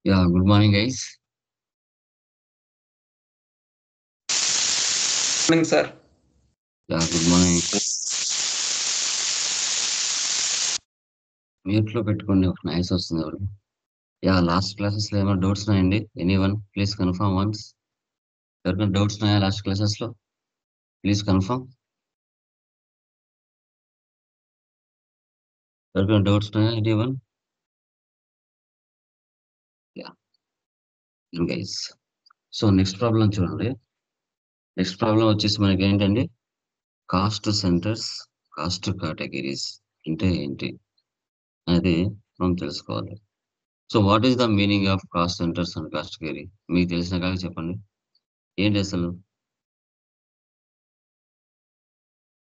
Good morning, guys. Morning, sir. Good morning. మ్యూట్లో పెట్టుకోండి ఒక నాయిస్ వస్తుంది ఎవరు లాస్ట్ క్లాసెస్లో ఏమైనా డౌట్స్ ఉన్నాయండి? Anyone please confirm once. ఎవరికైనా డౌట్స్ ఉన్నాయా లాస్ట్ క్లాసెస్లో? Please confirm. ఎవరికైనా డౌట్స్ ఉన్నాయా anyone? Yeah guys. So next problem చూడండి. నెక్స్ట్ ప్రాబ్లం వచ్చేసి మనకి ఏంటండి? కాస్ట్ సెంటర్స్, కాస్ట్ కేటగిరీస్ అంటే ఏంటి అనేది మనం తెలుసుకోవాలి. So what is the meaning of cost centres and cost category? మీకు తెలిసిన కాక చెప్పండి. ఏంటి అసలు?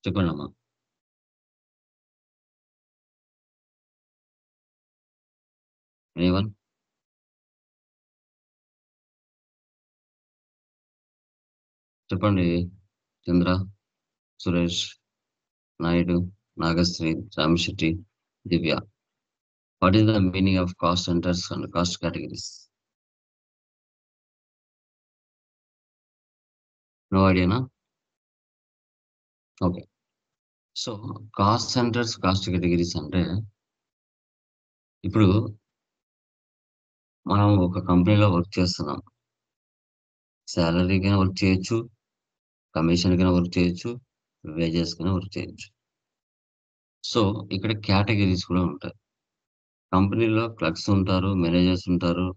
చెప్పండి అమ్మా. ఎనీవన్? చెప్పండి. Chandra, Suresh, Naidu, Nagasri, Ramasetti, Divya. What is the meaning of cost centres and cost categories? No ఐడియానా? Okay. So cost centres, cost categories అంటే ఇప్పుడు మనం ఒక కంపెనీలో వర్క్ చేస్తున్నాం. శాలరీకైనా వర్క్ చేయొచ్చు, కమిషన్కైనా వర్క్ చేయొచ్చు, వేజెస్కైనా వర్క్ చేయొచ్చు. సో ఇక్కడ కేటగిరీస్ కూడా ఉంటాయి. కంపెనీలో క్లర్క్స్ ఉంటారు, మేనేజర్స్ ఉంటారు,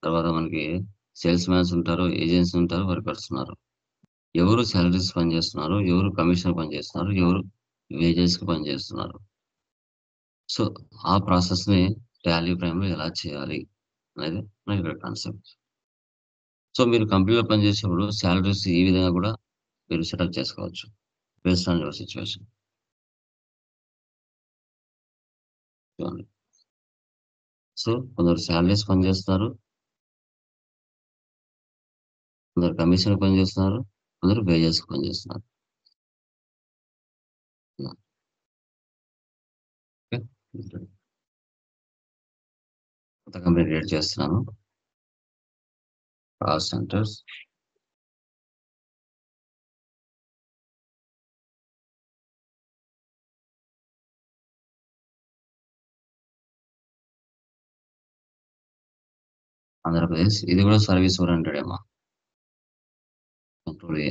తర్వాత మనకి సేల్స్ మ్యాన్స్ ఉంటారు, ఏజెంట్స్ ఉంటారు, వర్కర్స్ ఉన్నారు. ఎవరు సాలరీస్ పనిచేస్తున్నారు, ఎవరు కమిషన్ పనిచేస్తున్నారు, ఎవరు వేజెస్కి పనిచేస్తున్నారు. సో ఆ ప్రాసెస్ని టాలీ ప్రైమ్లో ఎలా చేయాలి అనేది మన ఇక్కడ కాన్సెప్ట్. సో మీరు కంపెనీలో పనిచేసేప్పుడు సాలరీస్ ఈ విధంగా కూడా మీరు సెటప్ చేసుకోవచ్చు బేస్డ్ ఆన్ యువర్ సిచ్యువేషన్. చూడండి. సో కొందరు సాలరీస్ పనిచేస్తున్నారు, కొందరు కమిషన్ పనిచేస్తున్నారు, కొందరు వేజెస్కి పనిచేస్తున్నారు. ఓకే. కొత్త కంపెనీ క్రియేట్ చేస్తున్నాను. Cost centres, Andhra Pradesh. ఇది కూడా సర్వీస్ ఓరియంటెడ్ ఏమో. Control A.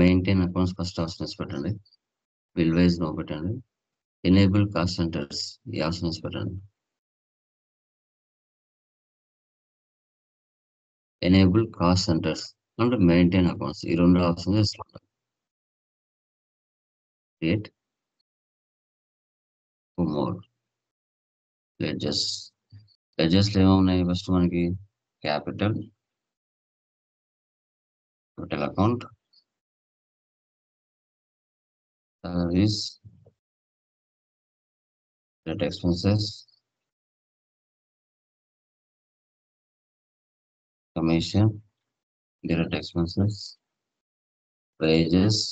Maintain accounts first option పెట్టండి. బిల్ వైజ్ నో పెట్టండి. ఎనేబుల్ కాస్ట్ సెంటర్స్ ఈ ఆప్షన్ పెట్టండి. Enable cost centres and maintain accounts ఈ రెండు ఆప్షన్స్ ఇస్తున్నాం. Create more ledges. లెడ్జెస్లో ఏమున్నాయి? ఫస్ట్ మనకి capital, total account, salaries, direct expenses, commission, direct expenses, wages,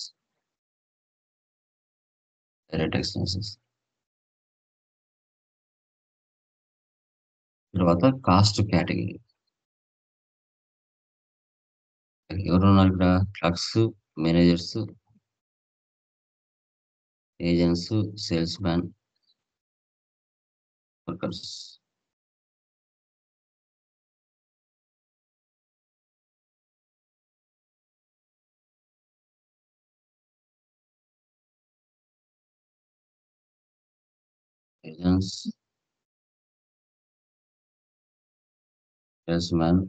direct expenses. తర్వాత కాస్ట్ కేటగిరీ. ఎవరు ఉన్నారు ఇక్కడ? Clerks, managers, agents, sales man, workers. Agents, sales man,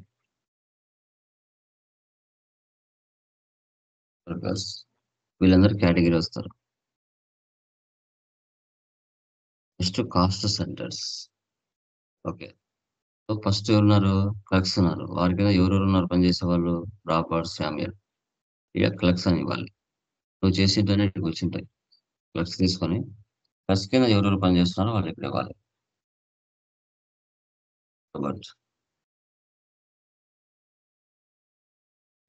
workers. వీళ్ళందరూ కేటగిరీ వస్తారు. Next cost centres. Okay. So first ఎవరున్నారు? Clerks ఉన్నారు. వారి కింద ఎవరెవరు ఉన్నారు పనిచేసే వాళ్ళు? Robert, Samuel. ఇక క్లర్క్స్ అని ఇవ్వాలి. నువ్వు చేసింటనే ఇక్కడికి వచ్చింటాయి. క్లర్క్స్ తీసుకొని క్లర్క్స్ కింద ఎవరెవరు పనిచేస్తున్నారో వాళ్ళు ఇక్కడ ఇవ్వాలి. రాబర్ట్,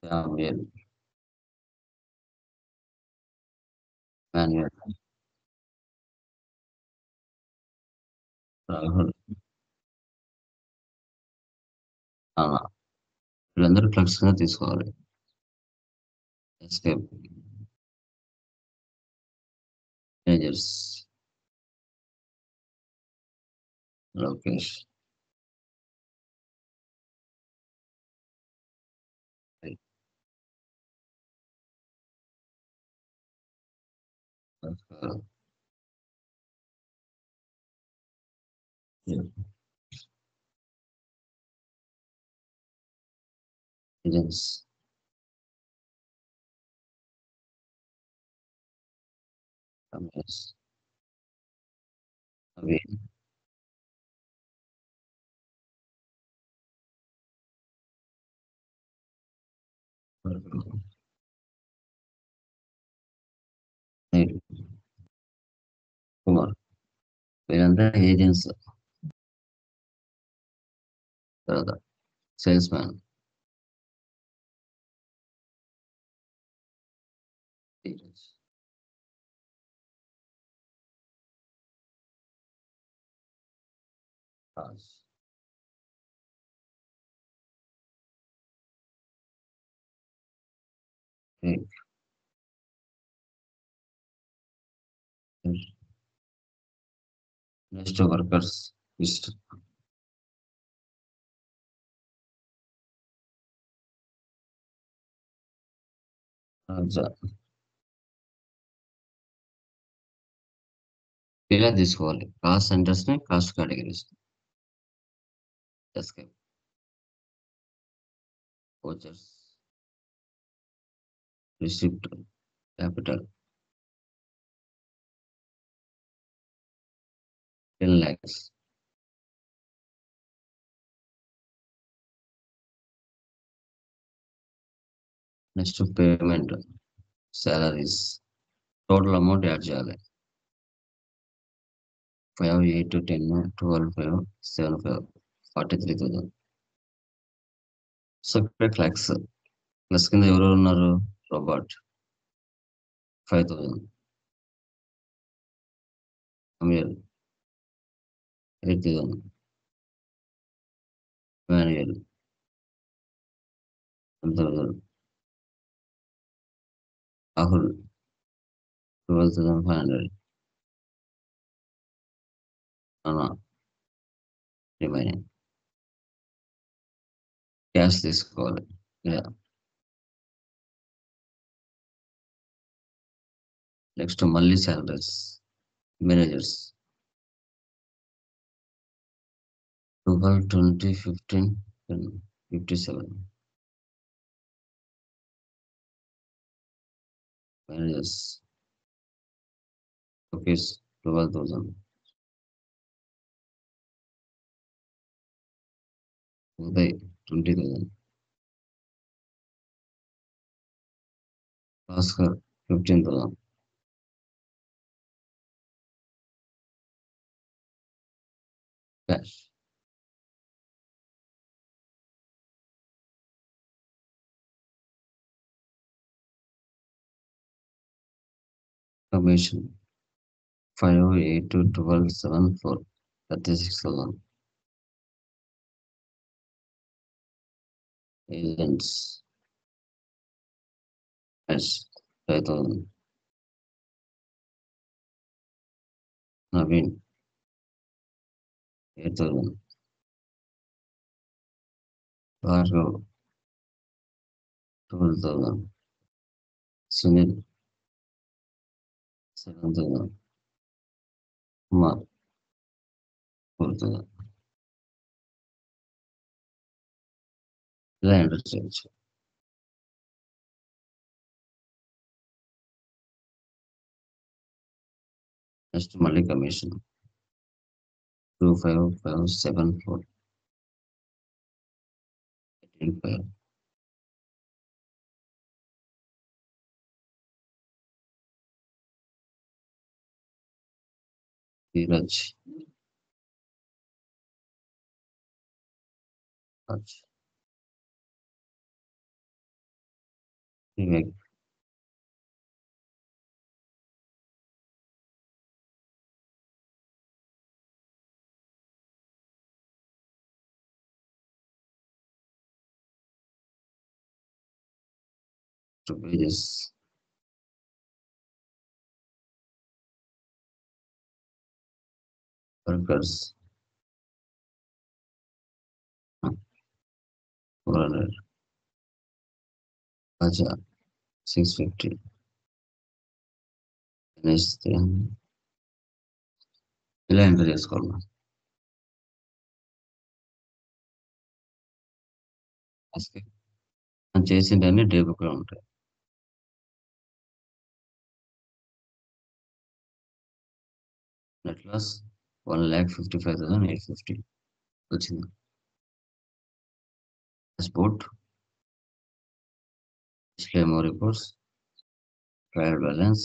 శామ్యుయల్, మాన్యుయల్, రాహుల్, అవునా? వీళ్ళందరూ క్లర్క్స్ కింద తీసుకోవాలి. Escape, managers, Lokesh, right, Bhaskar, yeah! Agents, Ramesh, Naveen, Bhargav, Neel, Kumar. వీళ్ళంతా ఏజెంట్స్. తర్వాత salesman, Dheeraj, Raj, Vivek, next workers list. Raja. ఇలా తీసుకోవాలి. కాస్ట్ సెంటర్స్‌ని cost categories. Escape, vouchers, receipt, capital, 10 lakhs. Next payment, salaries. Total amount add చేయాలి. 5, 8, 10, 12, 5, 7, 5, 43,000. సో ఇక్కడ క్లాక్స్. ప్లస్ కింద ఎవరెవరు ఉన్నారు? రోబోట్ 5,000, అమీర్ 8,000, మాన్యుయల్ 10,000, రాహుల్ 12,500, అనా రిమైనింగ్. క్యాష్ తీసుకోవాలి. ఇలా నెక్స్ట్ మళ్ళీ salaries. Managers 12, 20, 15, 10, 57. Managers rupees 12,000. Uday 20,000. Bhaskar 15,000. Cash. Commission 5, 8, 12, 7, 4, 36,000. Agents cash 5,000. Naveen 8,000. Bhargav 12,000. Sunil 7,000. Kumar 4,000. ఇలా ఎంటర్ చేయొచ్చు. నెక్స్ట్ మళ్ళీ commission 2, 5, 5, 7, 4, 18, 5. Dheeraj, Raj, Vivek, 2 pages. Workers, 400. Acha, 650. Next, ఇలా ఎంటర్ చేసుకోవాలి మనం. మనం చేసింటన్నీ డే బుక్ లో ఉంటాయి. నెట్ లాస్ 1,55,850 వచ్చింది. Dashboard, display more reports, trial balance,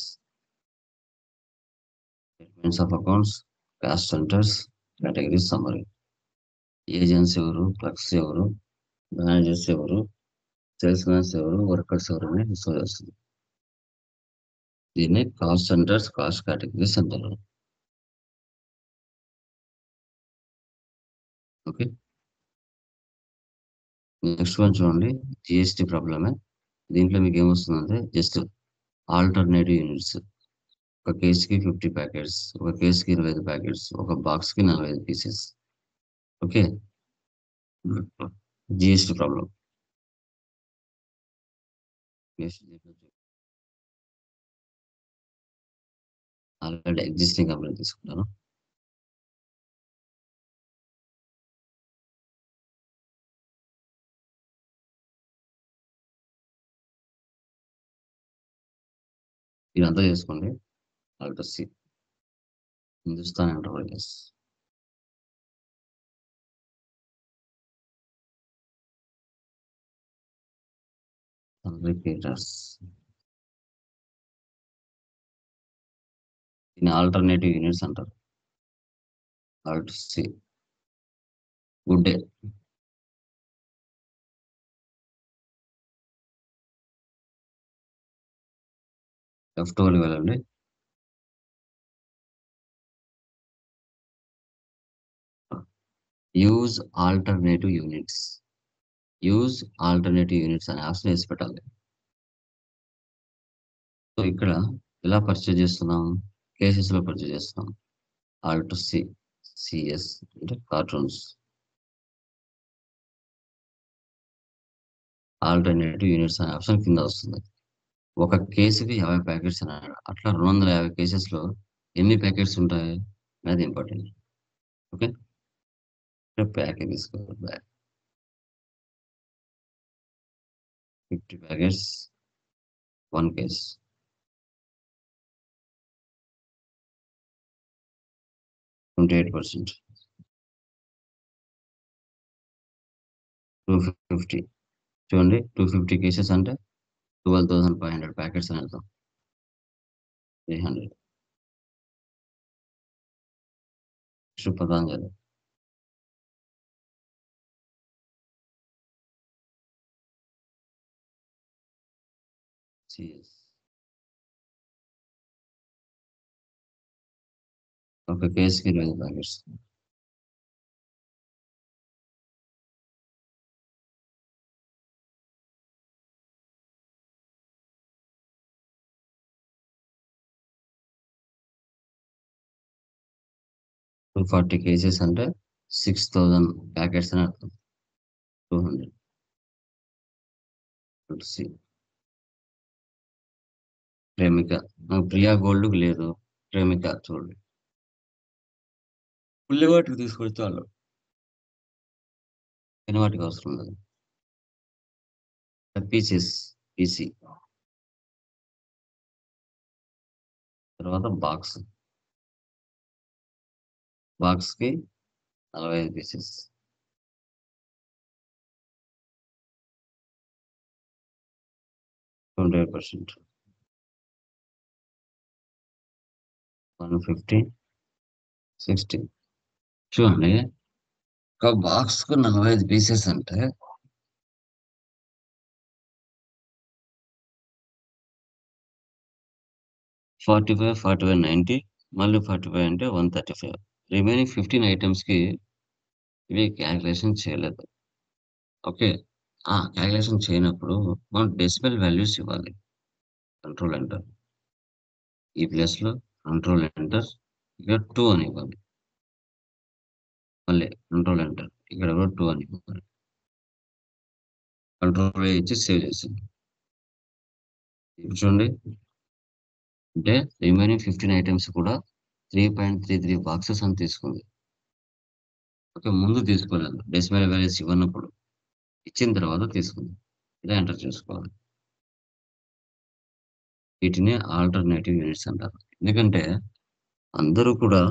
statements of accounts, cash centers, category summary. Agents ఎవరు, క్లర్క్స్ ఎవరు, మేనేజర్స్ ఎవరు, సేల్స్ మ్యాన్స్ ఎవరు, వర్కర్స్ ఎవరు అని డిస్కస్ చేస్తుంది. దీన్ని కాస్ట్ సెంటర్స్, కాస్ట్ కేటగిరీస్ అంటారు. ఓకే, నెక్స్ట్ వన్ చూడండి, జిఎస్టి ప్రాబ్లమే. దీంట్లో మీకు ఏమొస్తుందంటే జస్ట్ ఆల్టర్నేటివ్ యూనిట్స్. ఒక కేసుకి 50 ప్యాకెట్స్, ఒక కేసుకి 25 ప్యాకెట్స్, ఒక బాక్స్కి 45 pieces. Okay, GST problem. Already existing company తీసుకుంటాను. ఇదంతా చేసుకోండి. Alter C, Hindustan enterprises. Repeaters. దీన్ని ఆల్టర్నేటివ్ యూనిట్స్ అంటారు. Alter C, good day. Left ఓవర్కి వెళ్ళండి. Use alternative units. Use alternative units అనే ఆప్షన్ వేసి పెట్టాలి. సో ఇక్కడ ఎలా పర్చేజ్ చేస్తున్నాం, కేసెస్ లో పర్చేజ్ చేస్తున్నాం. ఆల్ట్ సి, సిఎస్ అంటే కార్టూన్స్. ఆల్టర్నేటివ్ యూనిట్స్ అనే ఆప్షన్ కింద వస్తుంది. ఒక కేసుకి 50 ప్యాకెట్స్ అన్నాడు. అట్లా 250 కేసెస్ లో ఎన్ని ప్యాకెట్స్ ఉంటాయి అనేది ఇంపార్టెంట్. ఓకే, ప్యాకెట్ తీసుకో, 50 ప్యాకెట్స్, 1 కేస్, 28%, 250. చూడండి, 250 కేసెస్ అంటే 12,500 ప్యాకెట్స్ అని అర్థం. 300. పతాంజలి. సిఎస్. ఒక కేసుకి 20 ప్యాకెట్స్. టూ 40 కేసెస్ అంటే 6,000 ప్యాకెట్స్ అని అర్థం. 200. సి. ప్రేమిక. ప్రియా గోల్డ్ లేదు, ప్రేమిక చూడండి. పుల్లి వాటికి తీసుకొస్తే వాళ్ళు తిని వాటికి అవసరం లేదు. Pieces, PC. తర్వాత బాక్స్, బాక్స్ కి 45 పీసెస్. 28%, 150, 60. చూడండి, ఒక బాక్స్ కు 45 పీసెస్ అంటే 45, 45, 90, మళ్ళీ 45 అంటే 135. రిమైనింగ్ 15 ఐటమ్స్ కి ఇవి క్యాల్కులేషన్ చేయలేదు. ఓకే, కాలిక్యులేషన్ చేయనప్పుడు మనం డెసిమల్ వాల్యూస్ ఇవ్వాలి. Control enter. ఈ ప్లేస్‌లో కంట్రోల్ ఎంటర్. ఇక్కడ 2 అని ఇవ్వాలి. మళ్ళీ కంట్రోల్ ఎంటర్. ఇక్కడ కూడా 2 అని ఇవ్వాలి. కంట్రోల్ A ఇచ్చి సేవ్ చేసేయండి. ఇప్పుడు చూడండి. అంటే రిమైనింగ్ 15 ఐటెమ్స్ కూడా 3.33 బాక్సెస్ అని తీసుకుంది. ఓకే. ముందు తీసుకోలేదు. డెసిమల్ వాల్యూస్ ఇవ్వనప్పుడు. ఇచ్చిన తర్వాత తీసుకుంది. ఇలా ఎంటర్ చేసుకోవాలి. వీటిని ఆల్టర్‌నేటివ్ యూనిట్స్ అంటారు. ఎందుకంటే అందరూ కూడా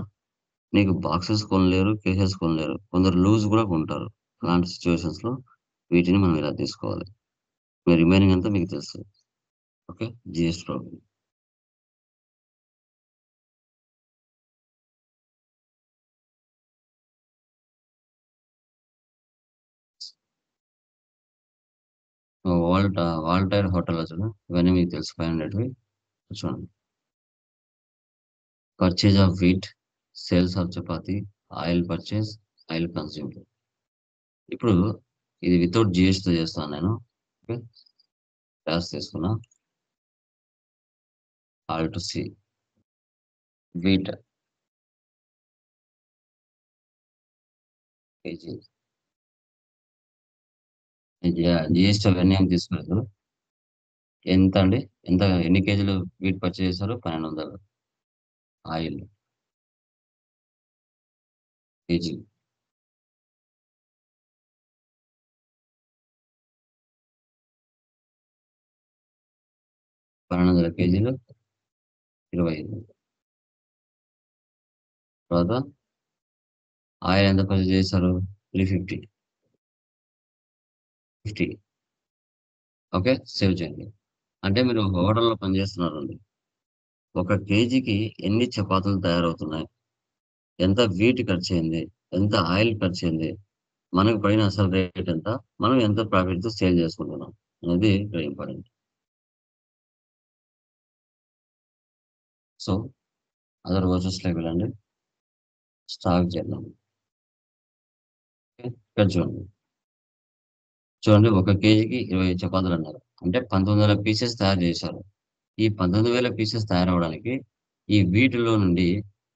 నీకు బాక్సెస్ కొనలేరు, కేసెస్ కొనలేరు. కొందరు లూజ్ గూడా కొంటారు. అలాంటి సిట్యుయేషన్స్‌లో వీటిని మనం ఇలా తీసుకోవాలి. రిమైనింగ్ అంతా మీకు తెలుసు. Okay. GS problem. Waltair hotel చూడు. ఇవన్నీ మీకు తెలుసు 500వి. చూడండి. Purchase of wheat, sales of chapati, oil purchase, oil consumed. ఇప్పుడు ఇది వితౌట్ జీఎస్‌తో చేస్తాను నేను. ఓకే. క్లాస్ తీసుకున్నా. ఆల్ట్ సి. Wheat kg. జీఎస్టీ అవన్నీ ఏం తీసుకోలేదు. ఎంత అండి? ఎన్ని కేజీలు వీట్ పర్చేజ్ చేశారు? 1200 ఆయిల్ కేజీ. 1200 కేజీలు 25. తర్వాత ఆయిల్ ఎంత పర్చేజ్ చేశారు? 350. 50. ఓకే. సేవ్ చేయండి. అంటే మీరు హోటల్‌లో పనిచేస్తున్నారండి. ఒక కేజీకి ఎన్ని చపాతీలు తయారవుతున్నాయి? ఎంత వీట్ ఖర్చయింది? ఎంత ఆయిల్ ఖర్చయింది? మనకు పడిన అసలు రేట్ ఎంత? మనం ఎంత ప్రాఫిట్‌తో సేల్ చేసుకుంటున్నాం అనేది ఇక్కడ ఇంపార్టెంట్. సో, అదర్ వర్చెస్‌లోకి వెళ్ళండి. స్టార్ట్ చేద్దాం. ఓకే. ఇక్కడ చూడండి. చూడండి ఒక కేజీకి 20 చపాతీలన్నారు. అంటే 19,000 పీసెస్ తయారు చేశారు. ఈ 19,000 పీసెస్ తయారవ్వడానికి ఈ వీటిలో నుండి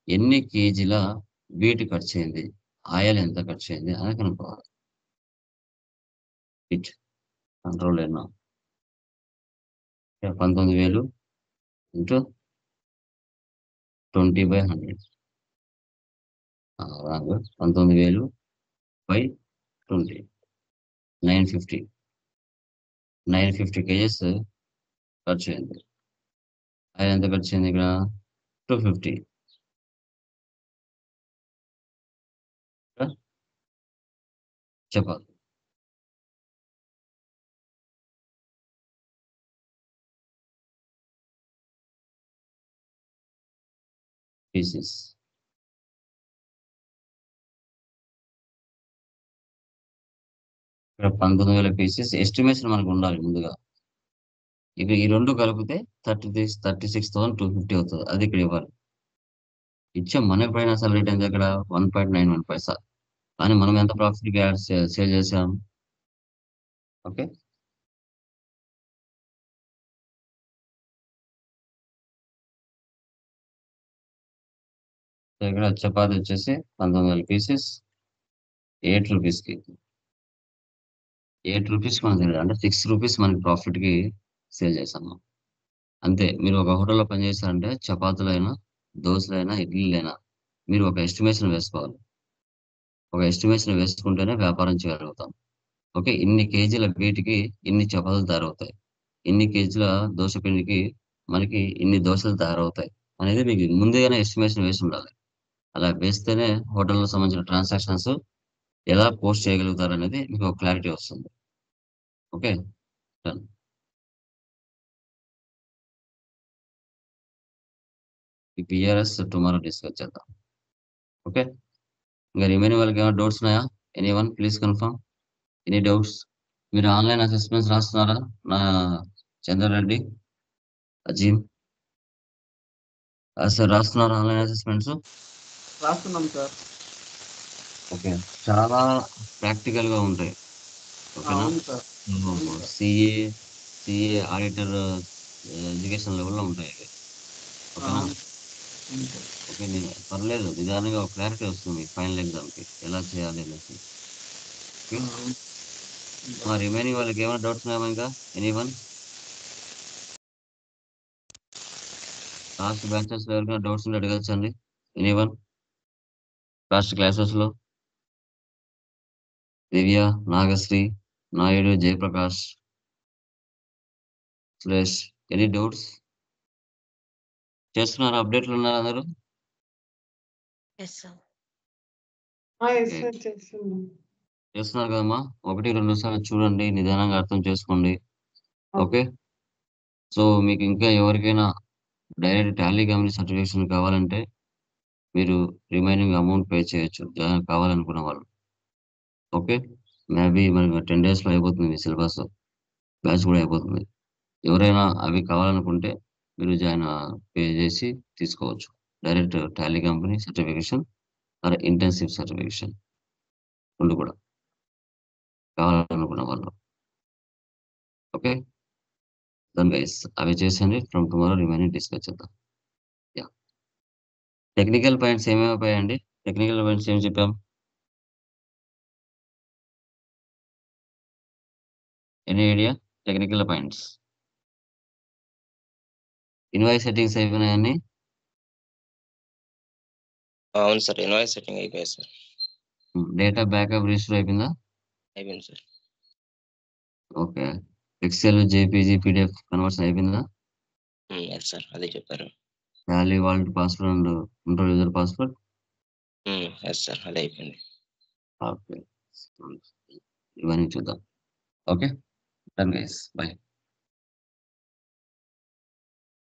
ఎన్ని కేజీల వీట్ ఖర్చయింది? ఆయిల్ ఎంత ఖర్చయింది అని కనుక్కోవాలి. Wheat control N. 19,000 into 20/100. Wrong. 19,000/20. 950. 950 kgs ఖర్చయింది. ఆయిల్ ఎంత ఖర్చయింది ఇక్కడ? 250. చపాతీ. పీసెస్. ఇక్కడ 19,000 పీసెస్ ఎస్టిమేషన్ మనకుండాలి ముందుగా. ఇక ఈ 2 కలిపితే 36,250 అవుతది. అది ఇక్కడ ఇవ్వాలి. ఇచ్చే మనకు పడిన అసలు రేట్ ఎంత ఇక్కడ? 1.91 పైసా. కానీ మనం ఎంత ప్రాఫిట్‌కి యాడ్ సేల్ చేసాం? ఓకే. సో, ఇక్కడ చపాతీ వచ్చేసి 19,000 పీసెస్ 8 రూపీస్‌కి. 8 రూపీస్‌కి మనం సేల్ అంటే 6 రూపీస్ మనకి ప్రాఫిట్‌కి సేల్ చేసాము. అంతే. మీరు ఒక హోటల్‌లో పని చేశారంటే చపాతీలైనా, దోసలైనా, ఇడ్లీలైనా మీరు ఒక ఎస్టిమేషన్ వేసుకోవాలి. ఒక ఎస్టిమేషన్ వేసుకుంటేనే వ్యాపారం చేయగలుగుతాం. ఓకే. ఇన్ని కేజీల వీటికి ఇన్ని చపాతీలు తయారవుతాయి. ఇన్ని కేజీల దోస పిండికి మనకి ఇన్ని దోసలు తయారవుతాయి. అనేది మీకు ముందుగానే ఎస్టిమేషన్ వేసుండాలి. అలా వేస్తేనే హోటల్‌లో సంబంధించిన ట్రాన్సాక్షన్స్ ఎలా పోస్ట్ చేయగలుగుతారనేది మీకు ఒక క్లారిటీ వస్తుంది. ఓకే. డన్. ఈ పీఆర్ఎస్ టుమారో డిస్కస్ చేద్దాం. ఓకే. ఇంక రిమైనింగ్ వాళ్ళకేమైనా డౌట్స్ ఉన్నాయా? Anyone please confirm. Any doubts? మీరు ఆన్‌లైన్ అసెస్మెంట్స్ రాస్తున్నారా? నా చంద్రారెడ్డి, అజీమ్. సార్ రాస్తున్నారా ఆన్‌లైన్ అసెస్మెంట్స్? రాస్తున్నాం సార్. ఓకే. చాలా ప్రాక్టికల్‌గా ఉంటాయి. ఓకేనా? అవును sir. CA CA auditor education లెవెల్లో ఉంటాయి ఇవి. ఓకేనా? ఓకే. పర్లేదు, నిదానంగా ఒక క్లారిటీ వస్తుంది మీకు ఫైనల్ ఎగ్జామ్కి ఎలా చేయాలి అనేసి. ఓకే. రిమైనింగ్ వాళ్ళకి ఏమైనా డౌట్స్ ఉన్నాయా ఇంకా? ఎనీవన్? లాస్ట్ బ్యాచెస్ లో ఎవరికైనా డౌట్స్ ఉంటే అడగచ్చండి. ఎనీవన్? లాస్ట్ క్లాసెస్ లో దివ్య, నాగశ్రీ, నాయుడు, జయప్రకాష్, సురేష్, ఎనీ డౌట్స్? చేస్తున్నారు, అప్డేట్లు ఉన్నారు అందరూ? Yes sir. ఎస్ సార్ చేస్తున్నాం. చేస్తున్నారు కదమ్మా? 1-2 సార్లు చూడండి, నిదానంగా అర్థం చేసుకోండి. ఓకే. సో మీకు ఇంకా ఎవరికైనా డైరెక్ట్ టాలీ కంపెనీ సర్టిఫికేషన్ కావాలంటే మీరు రిమైనింగ్ అమౌంట్ పే చేయొచ్చు, కావాలనుకున్న వాళ్ళు. ఓకే. మేబీ మనకి 10 డేస్లో అయిపోతుంది మీ సిలబస్, బ్యాచ్ కూడా అయిపోతుంది. ఎవరైనా అవి కావాలనుకుంటే మీరు పే చేసి తీసుకోవచ్చు. Direct Tally company certification or intensive certification 2 కూడా కావాలనుకున్న వాళ్ళు. ఓకే. డన్ గైస్, అవి చేసేయండి. ఫ్రమ్ టుమారో రిమైనింగ్ డిస్కస్ చేద్దాం. యా. టెక్నికల్ పాయింట్స్ ఏమేమి అయిపోయాయండి? టెక్నికల్ పాయింట్స్ ఏం చెప్పాం? Any idea? Technical points. Invoice settings అయిపోయినాయని? అవును సార్, ఇన్వాయిస్ సెట్టింగ్ అయిపోయింది సార్. డేటా బ్యాకప్ రిజిస్టర్ అయిపోయిందా? అయిపోయింది sir. Okay. Excel, JPG, PDF conversion అయిపోయిందా? ఎస్ సార్, అదే చెప్పారు. Tally vault password and control user password? Yes sir, అదే అయిపోయింది. ఓకే. ఇవన్నీ చూద్దాం. ఓకే. Done guys, by.